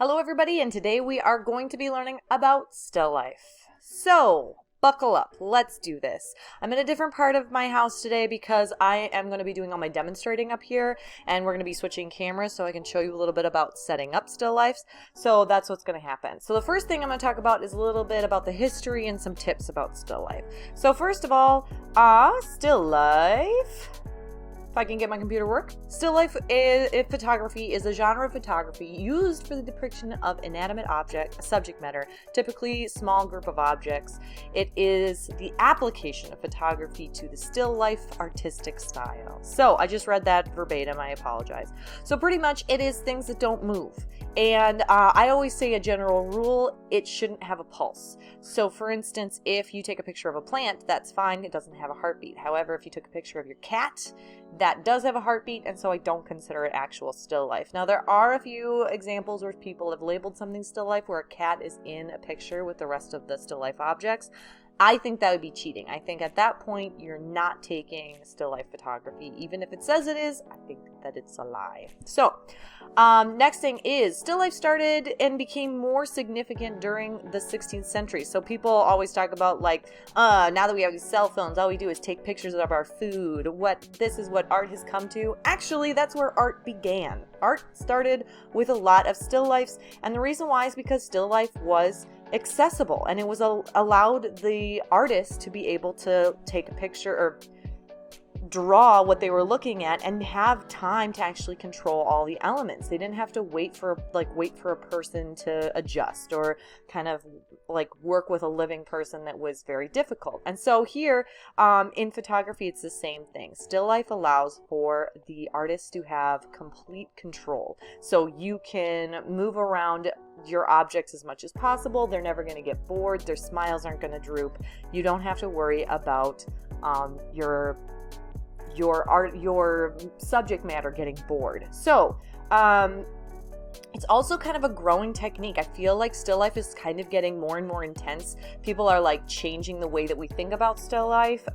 Hello everybody, and today we are going to be learning about still life. So, buckle up, let's do this. I'm in a different part of my house today because I am going to be doing all my demonstrating up here, and we're going to be switching cameras so I can show you a little bit about setting up still lifes. So that's what's going to happen. So the first thing I'm going to talk about is a little bit about the history and some tips about still life. So first of all, still life. If I can get my computer to work. Still life photography is a genre of photography used for the depiction of inanimate subject matter, typically small group of objects. It is the application of photography to the still life artistic style. So I just read that verbatim, I apologize. So pretty much it is things that don't move. And I always say a general rule, it shouldn't have a pulse. So for instance, if you take a picture of a plant, that's fine, it doesn't have a heartbeat. However, if you took a picture of your cat, that does have a heartbeat, and so I don't consider it actual still life. Now, there are a few examples where people have labeled something still life where a cat is in a picture with the rest of the still life objects. I think that would be cheating. I think at that point, you're not taking still life photography. Even if it says it is, I think that it's a lie. So, next thing is, still life started and became more significant during the 16th century. So people always talk about like, now that we have these cell phones, all we do is take pictures of our food. This is what art has come to. Actually, that's where art began. Art started with a lot of still lifes, and the reason why is because still life was accessible, and it was allowed the artist to be able to take a picture or draw what they were looking at and have time to actually control all the elements. They didn't have to wait for a person to adjust or kind of like work with a living person that was very difficult. And so here in photography, it's the same thing. Still life allows for the artist to have complete control. So you can move around your objects as much as possible. They're never going to get bored. Their smiles aren't going to droop. You don't have to worry about your subject matter getting bored. So it's also kind of a growing technique. I feel like still life is kind of getting more and more intense. People are like changing the way that we think about still life.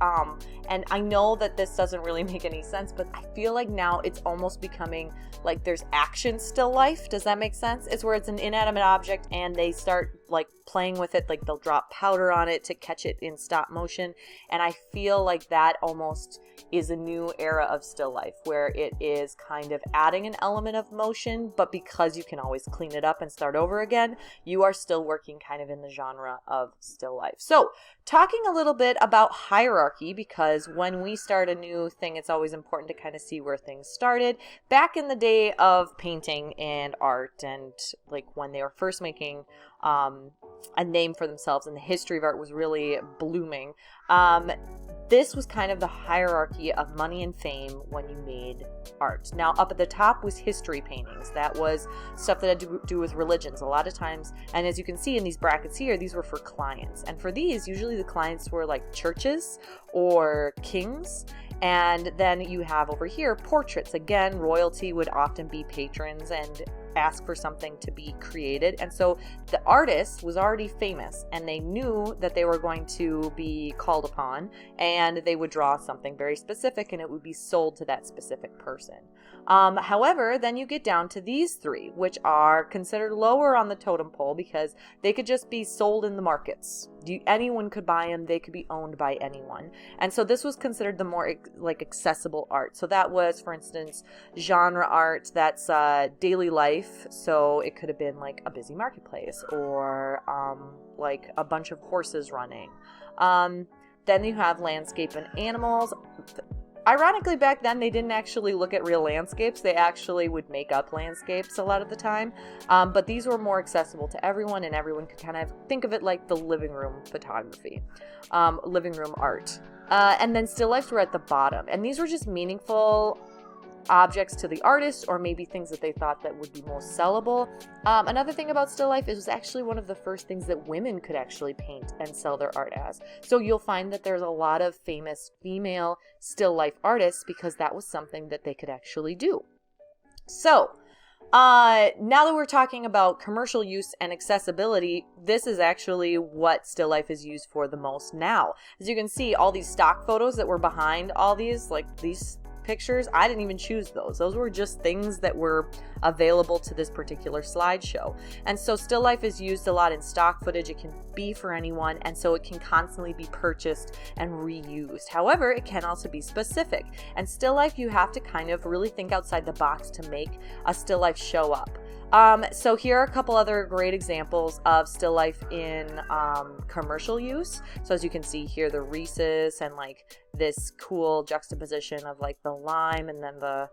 And I know that this doesn't really make any sense, but I feel like now it's almost becoming like there's action still life. Does that make sense? It's where it's an inanimate object and they start like playing with it, like they'll drop powder on it to catch it in stop motion. And I feel like that almost is a new era of still life where it is kind of adding an element of motion, but because you can always clean it up and start over again, you are still working kind of in the genre of still life. So talking a little bit about hierarchy, because when we start a new thing, it's always important to kind of see where things started. Back in the day of painting and art, and like when they were first making a name for themselves and the history of art was really blooming, this was kind of the hierarchy of money and fame when you made art. Now, up at the top was history paintings. That was stuff that had to do with religions a lot of times. And as you can see in these brackets here, these were for clients. And for these, usually the clients were like churches or kings. And then you have over here portraits. Again, royalty would often be patrons and ask for something to be created. And so the artist was already famous and they knew that they were going to be called upon and they would draw something very specific and it would be sold to that specific person. However, then you get down to these three, which are considered lower on the totem pole because they could just be sold in the markets. Anyone could buy them. They could be owned by anyone. And so this was considered the more like accessible art. So that was, for instance, genre art that's daily life. So it could have been like a busy marketplace or like a bunch of horses running. Then you have landscape and animals. Ironically, back then, they didn't actually look at real landscapes. They actually would make up landscapes a lot of the time. But these were more accessible to everyone, and everyone could kind of think of it like the living room photography, living room art. And then still lifes were at the bottom. And these were just meaningful objects to the artist, or maybe things that they thought that would be most sellable. Another thing about still life is it was actually one of the first things that women could actually paint and sell their art as. So you'll find that there's a lot of famous female still life artists because that was something that they could actually do. So now that we're talking about commercial use and accessibility, this is actually what still life is used for the most now. As you can see, all these stock photos that were behind all these, like these pictures, I didn't even choose those. Those were just things that were available to this particular slideshow. And so still life is used a lot in stock footage. It can be for anyone, and so it can constantly be purchased and reused. However, it can also be specific. And still life, you have to kind of really think outside the box to make a still life show up. So here are a couple other great examples of still life in commercial use. So as you can see here, the Reese's and like this cool juxtaposition of like the lime and then the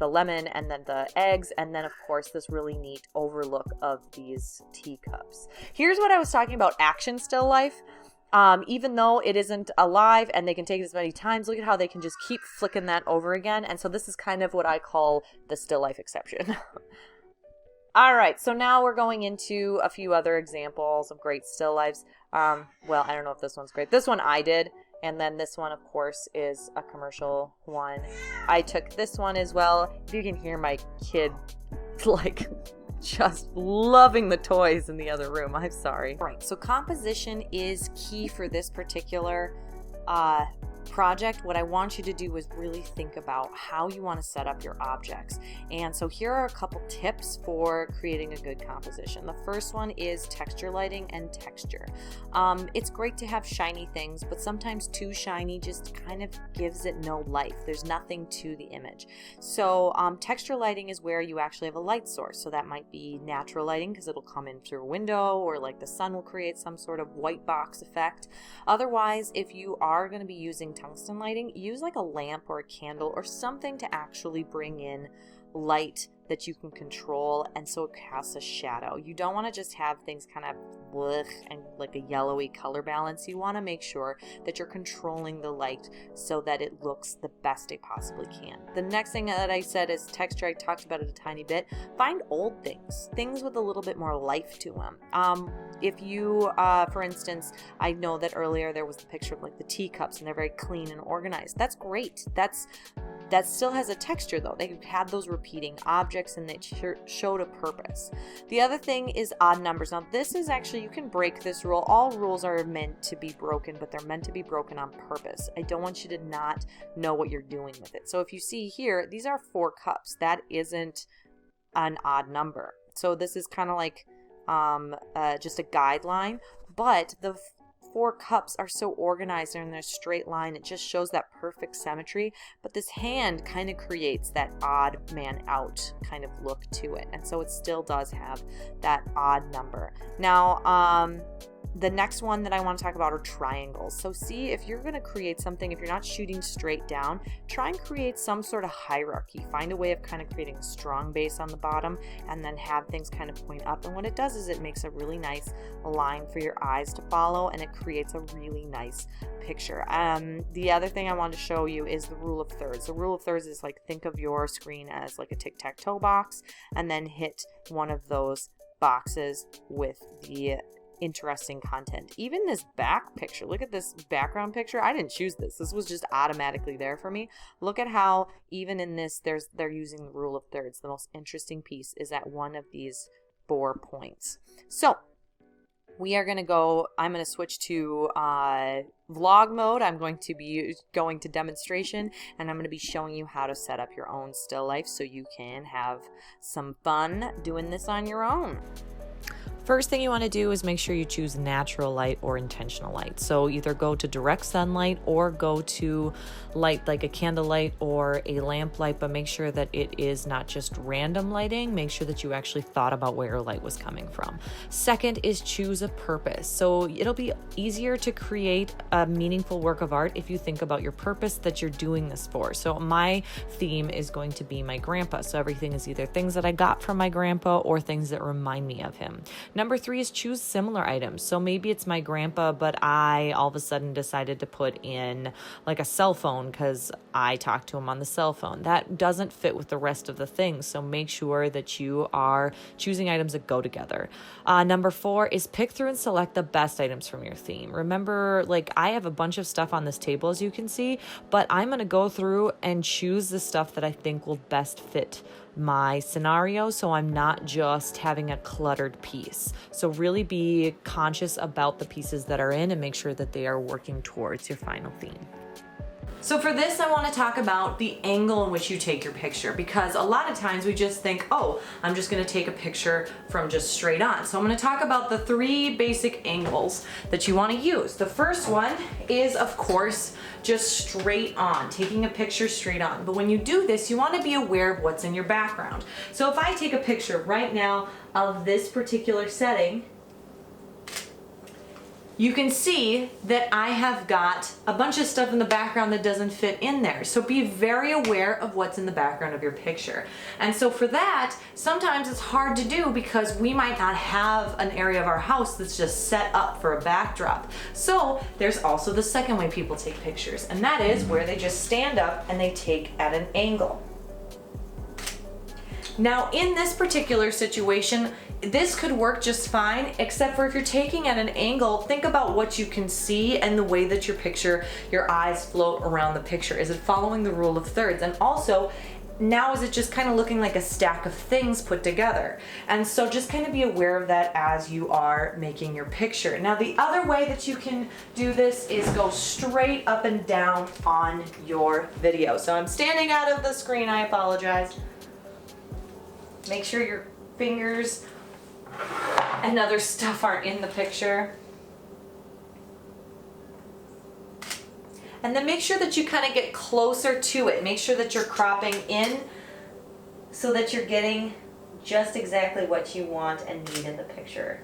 lemon and then the eggs, and then of course this really neat overlook of these teacups. Here's what I was talking about, action still life. Even though it isn't alive and they can take it as many times, look at how they can just keep flicking that over again. And so this is kind of what I call the still life exception. All right, so now we're going into a few other examples of great still lifes. Well, I don't know if this one's great. This one I did. And then this one, of course, is a commercial one. I took this one as well. If you can hear my kid, like, just loving the toys in the other room. I'm sorry. All right, so composition is key for this particular project. What I want you to do is really think about how you want to set up your objects. And so here are a couple tips for creating a good composition. The first one is texture lighting and texture. It's great to have shiny things, but sometimes too shiny just kind of gives it no life. There's nothing to the image. So texture lighting is where you actually have a light source. So that might be natural lighting because it'll come in through a window, or like the sun will create some sort of white box effect. Otherwise, if you are going to be using tungsten lighting, use like a lamp or a candle or something to actually bring in light that you can control, and so it casts a shadow. You don't want to just have things kind of and like a yellowy color balance. You want to make sure that you're controlling the light so that it looks the best it possibly can. The next thing that I said is texture. I talked about it a tiny bit. Find old things with a little bit more life to them. If you, for instance, I know that earlier there was the picture of like the teacups and they're very clean and organized. That's great. That still has a texture though. They had those repeating objects and they showed a purpose. The other thing is odd numbers. Now this is actually, you can break this rule. All rules are meant to be broken, but they're meant to be broken on purpose. I don't want you to not know what you're doing with it. So if you see here, these are 4 cups. That isn't an odd number. So this is kind of like just a guideline, but the 4 cups are so organized and in a straight line. It just shows that perfect symmetry, but this hand kind of creates that odd man out kind of look to it, and so it still does have that odd number. Now the next one that I want to talk about are triangles. So see, if you're going to create something, if you're not shooting straight down, try and create some sort of hierarchy. Find a way of kind of creating a strong base on the bottom and then have things kind of point up. And what it does is it makes a really nice line for your eyes to follow, and it creates a really nice picture. The other thing I want to show you is the rule of thirds. The rule of thirds is like, think of your screen as like a tic-tac-toe box and then hit one of those boxes with the interesting content. Even this back picture, look at this background picture. I didn't choose this. This was just automatically there for me. Look at how even in this they're using the rule of thirds. The most interesting piece is at one of these 4 points. So we are going to go, I'm going to switch to vlog mode. I'm going to be going to demonstration, and I'm going to be showing you how to set up your own still life so you can have some fun doing this on your own. First thing you want to do is make sure you choose natural light or intentional light. So either go to direct sunlight or go to light like a candle light or a lamp light, but make sure that it is not just random lighting. Make sure that you actually thought about where your light was coming from. Second is choose a purpose. So it'll be easier to create a meaningful work of art if you think about your purpose that you're doing this for. So my theme is going to be my grandpa. So everything is either things that I got from my grandpa or things that remind me of him. Number 3 is choose similar items. So maybe it's my grandpa, but I all of a sudden decided to put in like a cell phone because I talked to him on the cell phone. That doesn't fit with the rest of the things. So make sure that you are choosing items that go together. Number 4 is pick through and select the best items from your theme. Remember, like I have a bunch of stuff on this table, as you can see, but I'm going to go through and choose the stuff that I think will best fit my scenario, so I'm not just having a cluttered piece. So really be conscious about the pieces that are in and make sure that they are working towards your final theme. So for this, I want to talk about the angle in which you take your picture, because a lot of times we just think, oh, I'm just going to take a picture from just straight on. So I'm going to talk about the 3 basic angles that you want to use. The first one is, of course, just straight on, taking a picture straight on. But when you do this, you want to be aware of what's in your background. So if I take a picture right now of this particular setting, you can see that I have got a bunch of stuff in the background that doesn't fit in there. So be very aware of what's in the background of your picture. And so for that, sometimes it's hard to do because we might not have an area of our house that's just set up for a backdrop. So there's also the second way people take pictures, and that is where they just stand up and they take at an angle. Now in this particular situation, this could work just fine, except for if you're taking at an angle, think about what you can see and the way that your eyes float around the picture. Is it following the rule of thirds? And also, now is it just kind of looking like a stack of things put together? And so just kind of be aware of that as you are making your picture. Now the other way that you can do this is go straight up and down on your video. So I'm standing out of the screen, I apologize. Make sure your fingers and other stuff aren't in the picture. And then make sure that you kind of get closer to it. Make sure that you're cropping in so that you're getting just exactly what you want and need in the picture.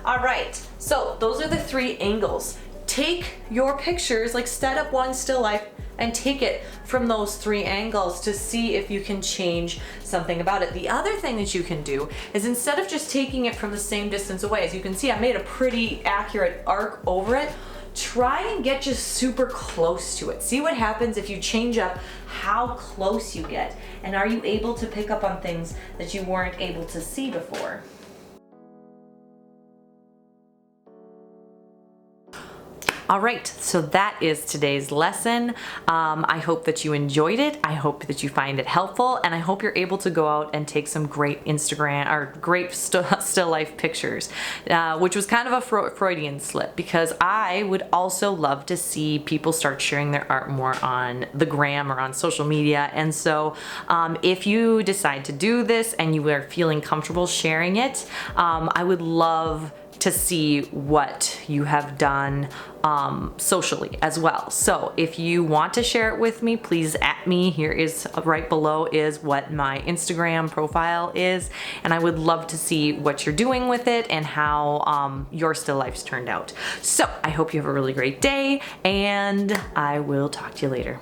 All right, so those are the 3 angles. Take your pictures, like set up one still life and take it from those 3 angles to see if you can change something about it. The other thing that you can do is, instead of just taking it from the same distance away, as you can see I made a pretty accurate arc over it, try and get just super close to it. See what happens if you change up how close you get, and are you able to pick up on things that you weren't able to see before. All right, so that is today's lesson. I hope that you enjoyed it. I hope that you find it helpful, and I hope you're able to go out and take some great Instagram or great still life pictures, which was kind of a Freudian slip, because I would also love to see people start sharing their art more on the gram or on social media. And so if you decide to do this and you are feeling comfortable sharing it, I would love to see what you have done socially as well. So if you want to share it with me, please at me. Here is right below is what my Instagram profile is, and I would love to see what you're doing with it and how your still life's turned out. So I hope you have a really great day, and I will talk to you later.